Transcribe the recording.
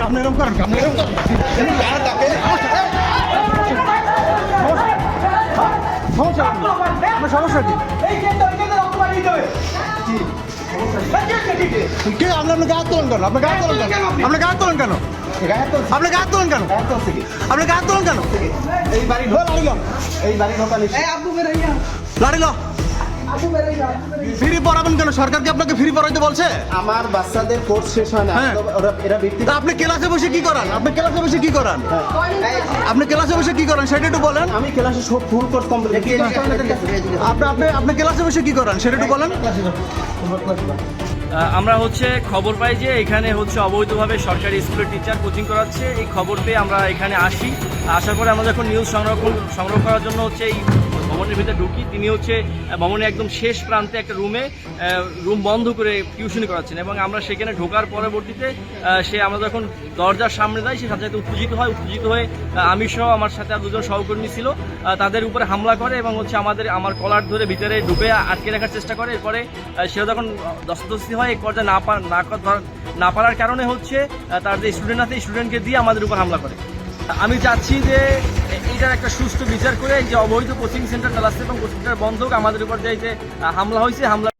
আপনি এরকম করেন, আপনি এরকম করেন। সমস্যা কি? কে আপনার গায়ে তোলেন কেন? আপনার গায়ে তোলেন কেন? আপনার গায়ে তোলেন কেন? আপনি গায়ে তোলেন কেন? আপনি গায়ে তোলেন কেন? এই বাড়ি এই বাড়ি লাড়ি লো। ফ্রি পড়াবেন কেন? সরকার কি আপনাকে ফ্রি পড়াইতে বলছে? আমার বাচ্চাদের কোর্স শেষ হয় না, হ্যাঁ। এরা বৃত্তি। তা আপনি ক্লাসে বসে কি করেন? আপনি ক্লাসে বসে কি করেন? আপনি ক্লাসে বসে কি করেন সেটা একটু বলেন। আমি ক্লাসে সব ফুল কোর্স কমপ্লিট। আপনি ক্লাসে বসে কি করেন সেটা একটু বলেন। আমরা হচ্ছে খবর পাই যে এখানে হচ্ছে অবৈধভাবে সরকারি স্কুলের টিচার কোচিং করাচ্ছে। এই খবর পেয়ে আমরা এখানে আসি। আসার পরে আমরা যখন নিউজ সংগ্রহ করার জন্য হচ্ছে এই ভবনের ভিতরে ঢুকি, তিনি হচ্ছে ভবনের একদম শেষ প্রান্তে একটা রুম বন্ধ করে টিউশনি করাচ্ছেন এবং আমরা সেখানে ঢোকার পরবর্তীতে আমরা যখন দরজার সামনে যাই, সে সাথে সাথে উত্তেজিত হয়ে আমি সহ আমার সাথে আর দুজন সহকর্মী ছিল, তাদের উপরে হামলা করে এবং হচ্ছে আমার কলার ধরে ভিতরে ঢুকে আটকে রাখার চেষ্টা করে। এরপরে সে যখন দস্তদস্তি হয়, এক পর্যায়ে না পারার কারণে হচ্ছে তার যে স্টুডেন্ট আছে এই স্টুডেন্টকে দিয়ে আমাদের উপর হামলা করে। আমি চাচ্ছি যে এইটার একটা সুষ্ঠু বিচার করে যে অবৈধ কোচিং সেন্টার চালাচ্ছে এবং কোচিং সেন্টার বন্ধ হোক, আমাদের উপর যে হামলা হয়েছে হামলা